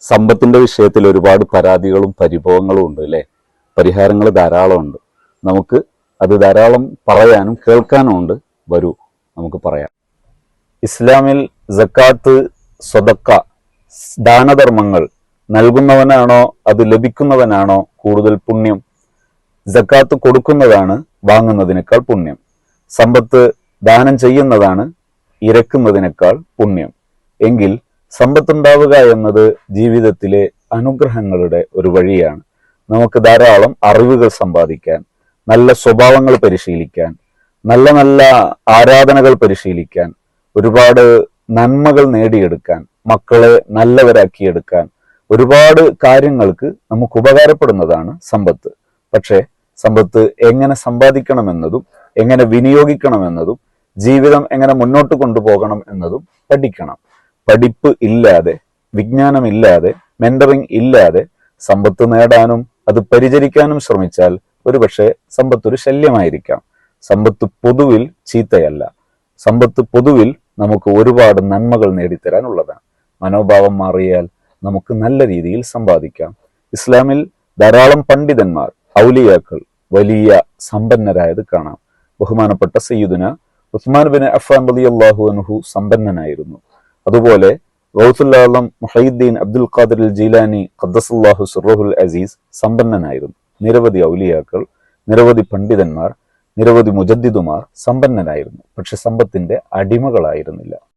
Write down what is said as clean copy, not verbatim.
സമ്പത്തിന്റെ വിഷയത്തിൽ ഒരുപാട് പരാതികളും പരിഭവങ്ങളും ഉണ്ട് അല്ലേ? പരിഹാരങ്ങൾ ധാരാളമുണ്ട്. നമുക്ക് അത് ധാരാളം പറയാനും കേൾക്കാനും ഉണ്ട്. വരൂ നമുക്ക് പറയാം. ഇസ്ലാമിൽ സക്കാത്ത്, സ്വതക്ക, ദാനധർമ്മങ്ങൾ നൽകുന്നവനാണോ അത് ലഭിക്കുന്നവനാണോ കൂടുതൽ പുണ്യം? സക്കാത്ത് കൊടുക്കുന്നതാണ് വാങ്ങുന്നതിനേക്കാൾ പുണ്യം. സമ്പത്ത് ദാനം ചെയ്യുന്നതാണ് ഇരക്കുന്നതിനേക്കാൾ പുണ്യം. എങ്കിൽ സമ്പത്തുണ്ടാവുക എന്നത് ജീവിതത്തിലെ അനുഗ്രഹങ്ങളുടെ ഒരു വഴിയാണ്. നമുക്ക് ധാരാളം അറിവുകൾ സമ്പാദിക്കാൻ, നല്ല സ്വഭാവങ്ങൾ പരിശീലിക്കാൻ, നല്ല നല്ല ആരാധനകൾ പരിശീലിക്കാൻ, ഒരുപാട് നന്മകൾ നേടിയെടുക്കാൻ, മക്കളെ നല്ലവരാക്കിയെടുക്കാൻ, ഒരുപാട് കാര്യങ്ങൾക്ക് നമുക്ക് ഉപകാരപ്പെടുന്നതാണ് സമ്പത്ത്. പക്ഷേ സമ്പത്ത് എങ്ങനെ സമ്പാദിക്കണമെന്നതും എങ്ങനെ വിനിയോഗിക്കണമെന്നതും ജീവിതം എങ്ങനെ മുന്നോട്ട് കൊണ്ടുപോകണം എന്നതും പഠിക്കണം. പഠിപ്പ് ഇല്ലാതെ, വിജ്ഞാനമില്ലാതെ, മെന്ററിങ് ഇല്ലാതെ സമ്പത്ത് നേടാനും അത് പരിചരിക്കാനും ശ്രമിച്ചാൽ ഒരുപക്ഷെ സമ്പത്ത് ഒരു ശല്യമായിരിക്കാം. സമ്പത്ത് പൊതുവിൽ ചീത്തയല്ല. സമ്പത്ത് പൊതുവിൽ നമുക്ക് ഒരുപാട് നന്മകൾ നേടിത്തരാനുള്ളതാണ്. മനോഭാവം മാറിയാൽ നമുക്ക് നല്ല രീതിയിൽ സമ്പാദിക്കാം. ഇസ്ലാമിൽ ധാരാളം പണ്ഡിതന്മാർ, ഔലിയാക്കൾ വലിയ സമ്പന്നരായത് കാണാം. ബഹുമാനപ്പെട്ട സയ്യിദുന ഉസ്മാൻ ബിൻ അഫ്ഫാൻ റളിയല്ലാഹു അൻഹു സമ്പന്നനായിരുന്നു. അതുപോലെ ഗൗസുൽ ആലം മുഹയ്യിദ്ദീൻ അബ്ദുൽ ഖാദിർ ജീലാനി ഖദ്ദസല്ലാഹു സിർറഹുൽ അസീസ് സമ്പന്നനായിരുന്നു. നിരവധി ഔലിയാക്കൾ, നിരവധി പണ്ഡിതന്മാർ, നിരവധി മുജദ്ദിദുമാർ സമ്പന്നനായിരുന്നു. പക്ഷെ സമ്പത്തിന്റെ അടിമകളായിരുന്നില്ല.